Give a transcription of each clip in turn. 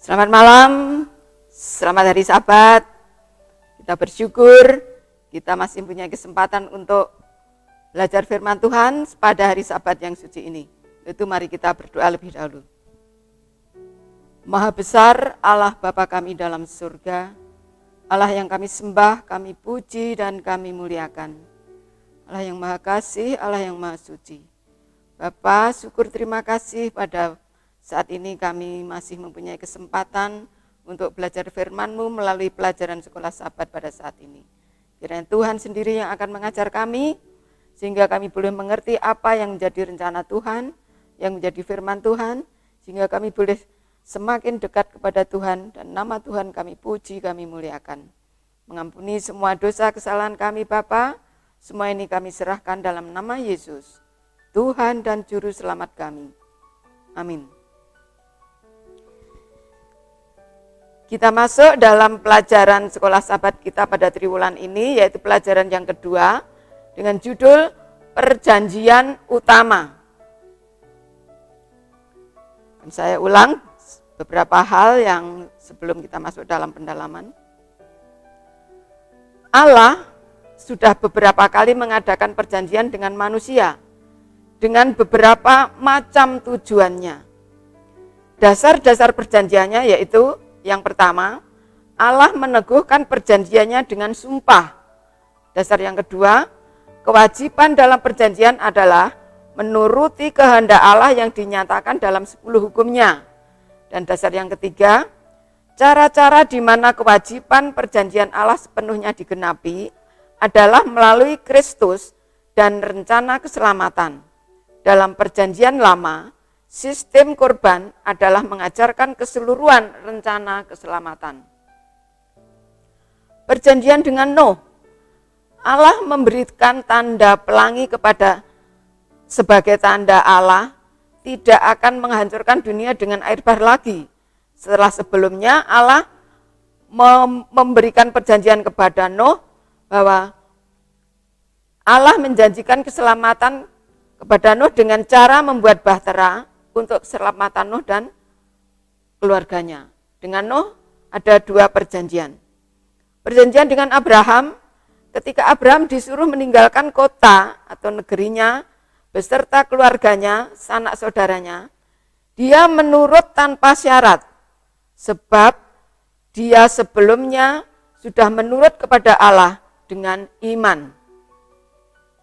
Selamat malam, selamat hari Sabat. Kita bersyukur kita masih punya kesempatan untuk belajar firman Tuhan pada hari Sabat yang suci ini. Itu mari kita berdoa lebih dahulu. Maha besar Allah Bapa kami dalam surga, Allah yang kami sembah, kami puji dan kami muliakan. Allah yang maha kasih, Allah yang maha suci. Bapa, syukur terima kasih pada saat ini kami masih mempunyai kesempatan untuk belajar firman-Mu melalui pelajaran sekolah Sabat pada saat ini. Kiranya Tuhan sendiri yang akan mengajar kami, sehingga kami boleh mengerti apa yang menjadi rencana Tuhan, yang menjadi firman Tuhan, sehingga kami boleh semakin dekat kepada Tuhan dan nama Tuhan kami puji, kami muliakan. Mengampuni semua dosa kesalahan kami Bapa, semua ini kami serahkan dalam nama Yesus, Tuhan dan Juru Selamat kami. Amin. Kita masuk dalam pelajaran sekolah Sabat kita pada triwulan ini, yaitu pelajaran yang kedua dengan judul Perjanjian Utama. Dan saya ulang beberapa hal yang sebelum kita masuk dalam pendalaman. Allah sudah beberapa kali mengadakan perjanjian dengan manusia dengan beberapa macam tujuannya. Dasar-dasar perjanjiannya yaitu yang pertama, Allah meneguhkan perjanjiannya dengan sumpah. Dasar yang kedua, kewajiban dalam perjanjian adalah menuruti kehendak Allah yang dinyatakan dalam 10 hukumnya. Dan dasar yang ketiga, cara-cara di mana kewajiban perjanjian Allah sepenuhnya digenapi adalah melalui Kristus dan rencana keselamatan. Dalam perjanjian lama, sistem korban adalah mengajarkan keseluruhan rencana keselamatan. Perjanjian dengan Nuh, Allah memberikan tanda pelangi kepada sebagai tanda Allah tidak akan menghancurkan dunia dengan air bah lagi. Setelah sebelumnya Allah memberikan perjanjian kepada Nuh bahwa Allah menjanjikan keselamatan kepada Nuh dengan cara membuat bahtera untuk keselamatan Nuh dan keluarganya. Dengan Nuh ada 2 perjanjian. Perjanjian dengan Abraham, ketika Abraham disuruh meninggalkan kota atau negerinya beserta keluarganya, sanak saudaranya, dia menurut tanpa syarat, sebab dia sebelumnya sudah menurut kepada Allah dengan iman.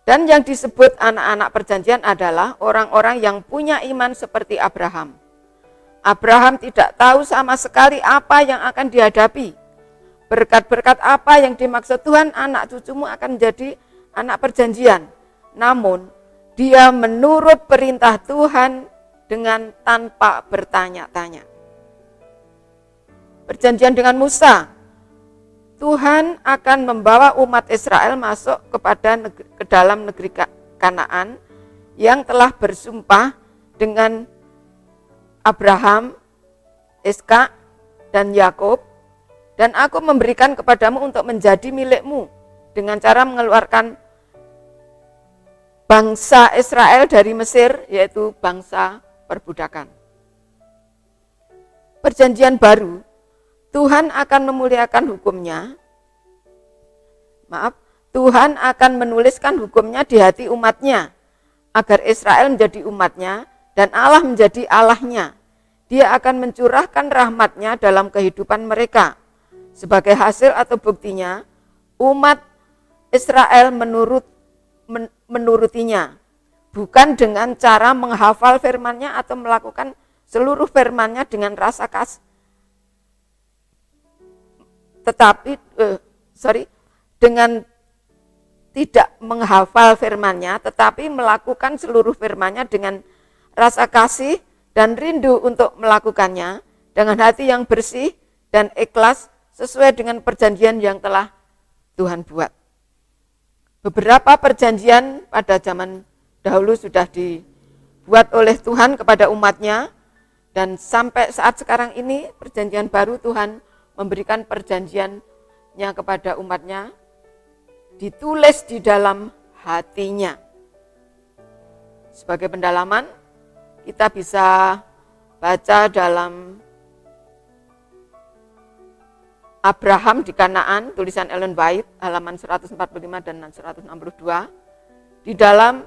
Dan yang disebut anak-anak perjanjian adalah orang-orang yang punya iman seperti Abraham. Abraham tidak tahu sama sekali apa yang akan dihadapi. Berkat-berkat apa yang dimaksud Tuhan, anak cucumu akan menjadi anak perjanjian. Namun, dia menurut perintah Tuhan dengan tanpa bertanya-tanya. Perjanjian dengan Musa. Tuhan akan membawa umat Israel masuk ke dalam negeri Kanaan yang telah bersumpah dengan Abraham, Ishak, dan Yakub, dan aku memberikan kepadamu untuk menjadi milikmu dengan cara mengeluarkan bangsa Israel dari Mesir, yaitu bangsa perbudakan. Perjanjian baru, Tuhan akan memuliakan hukumnya. Tuhan akan menuliskan hukumnya di hati umatnya, agar Israel menjadi umatnya dan Allah menjadi Allahnya. Dia akan mencurahkan rahmatnya dalam kehidupan mereka. Sebagai hasil atau buktinya, umat Israel menurutinya, bukan dengan cara menghafal firman-Nya atau melakukan seluruh firman-Nya dengan rasa dengan tidak menghafal firman-Nya, tetapi melakukan seluruh firman-Nya dengan rasa kasih dan rindu untuk melakukannya dengan hati yang bersih dan ikhlas sesuai dengan perjanjian yang telah Tuhan buat. Beberapa perjanjian pada zaman dahulu sudah dibuat oleh Tuhan kepada umatnya, dan sampai saat sekarang ini perjanjian baru Tuhan memberikan perjanjiannya kepada umatnya, ditulis di dalam hatinya. Sebagai pendalaman, kita bisa baca dalam Abraham di Kanaan, tulisan Ellen White, halaman 145 dan 162. Di dalam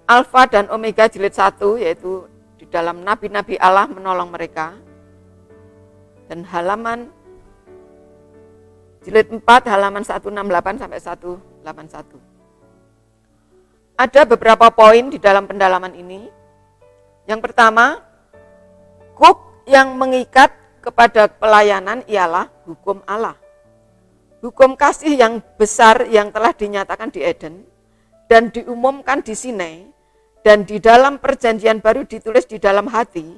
Alfa dan Omega jilid 1, yaitu di dalam nabi-nabi Allah menolong mereka. Dan halaman jilid 4, halaman 168 sampai 181. Ada beberapa poin di dalam pendalaman ini. Yang pertama, Cook yang mengikat kepada pelayanan ialah hukum Allah. Hukum kasih yang besar yang telah dinyatakan di Eden dan diumumkan di Sinai dan di dalam perjanjian baru ditulis di dalam hati,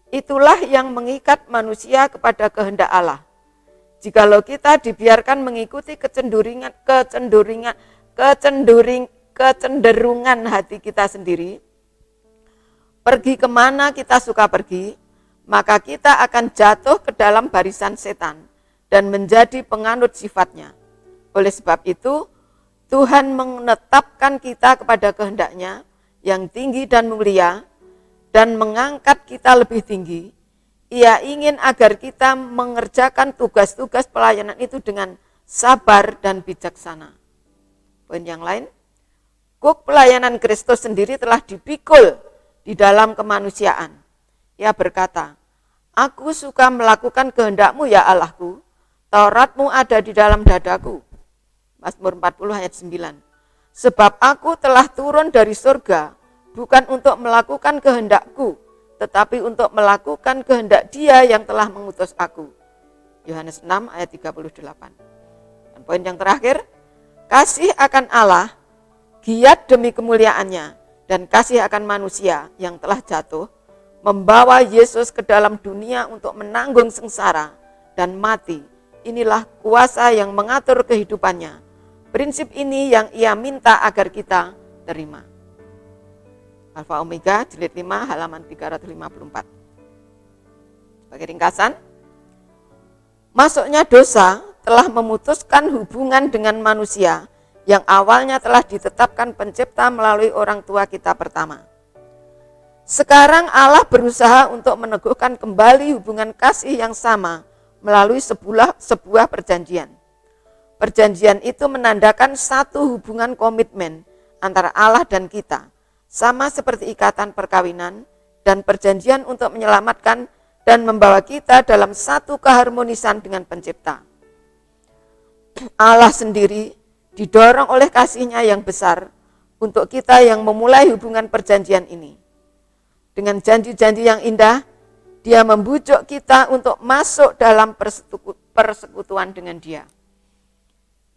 itulah yang mengikat manusia kepada kehendak Allah. Jikalau kita dibiarkan mengikuti kecenderungan hati kita sendiri, pergi kemana kita suka pergi, maka kita akan jatuh ke dalam barisan setan dan menjadi penganut sifatnya. Oleh sebab itu, Tuhan menetapkan kita kepada kehendak-Nya yang tinggi dan mulia dan mengangkat kita lebih tinggi. Ia ingin agar kita mengerjakan tugas-tugas pelayanan itu dengan sabar dan bijaksana. Poin yang lain, Cook pelayanan Kristus sendiri telah dipikul di dalam kemanusiaan. Ia berkata, "Aku suka melakukan kehendak-Mu ya Allahku, Taurat-Mu ada di dalam dadaku." Mazmur 40 ayat 9. Sebab aku telah turun dari surga, bukan untuk melakukan kehendak-Ku, tetapi untuk melakukan kehendak Dia yang telah mengutus aku. Yohanes 6 ayat 38. Dan poin yang terakhir, kasih akan Allah, giat demi kemuliaan-Nya, dan kasih akan manusia yang telah jatuh, membawa Yesus ke dalam dunia untuk menanggung sengsara dan mati. Inilah kuasa yang mengatur kehidupannya. Prinsip ini yang Ia minta agar kita terima. Alfa Omega jilid 5 halaman 354. Sebagai ringkasan, masuknya dosa telah memutuskan hubungan dengan manusia yang awalnya telah ditetapkan Pencipta melalui orang tua kita pertama. Sekarang Allah berusaha untuk meneguhkan kembali hubungan kasih yang sama melalui sebuah perjanjian. Perjanjian itu menandakan satu hubungan komitmen antara Allah dan kita, sama seperti ikatan perkawinan dan perjanjian untuk menyelamatkan dan membawa kita dalam satu keharmonisan dengan Pencipta. Allah sendiri didorong oleh kasih-Nya yang besar untuk kita yang memulai hubungan perjanjian ini. Dengan janji-janji yang indah, Dia membujuk kita untuk masuk dalam persekutuan dengan Dia.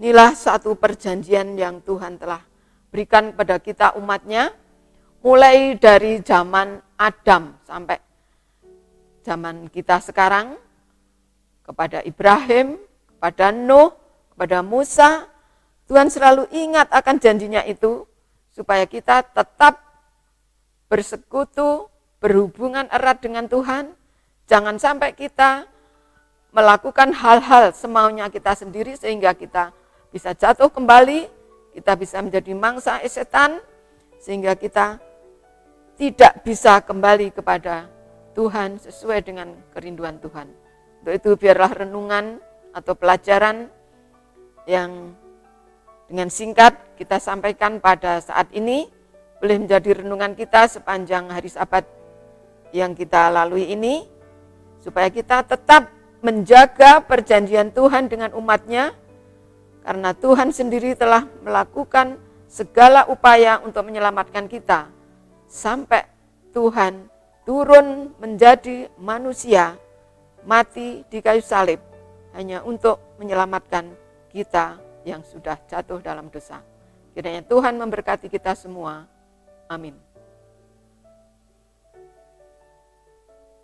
Inilah satu perjanjian yang Tuhan telah berikan kepada kita umat-Nya, mulai dari zaman Adam sampai zaman kita sekarang, kepada Ibrahim, kepada Nuh, kepada Musa. Tuhan selalu ingat akan janjinya itu, supaya kita tetap bersekutu, berhubungan erat dengan Tuhan. Jangan sampai kita melakukan hal-hal semaunya kita sendiri sehingga kita bisa jatuh kembali, kita bisa menjadi mangsa setan, sehingga kita tidak bisa kembali kepada Tuhan sesuai dengan kerinduan Tuhan. Untuk itu biarlah renungan atau pelajaran yang dengan singkat kita sampaikan pada saat ini boleh menjadi renungan kita sepanjang hari Sabat yang kita lalui ini, supaya kita tetap menjaga perjanjian Tuhan dengan umat-Nya, karena Tuhan sendiri telah melakukan segala upaya untuk menyelamatkan kita, sampai Tuhan turun menjadi manusia, mati di kayu salib, hanya untuk menyelamatkan kita yang sudah jatuh dalam dosa. Kiranya Tuhan memberkati kita semua. Amin.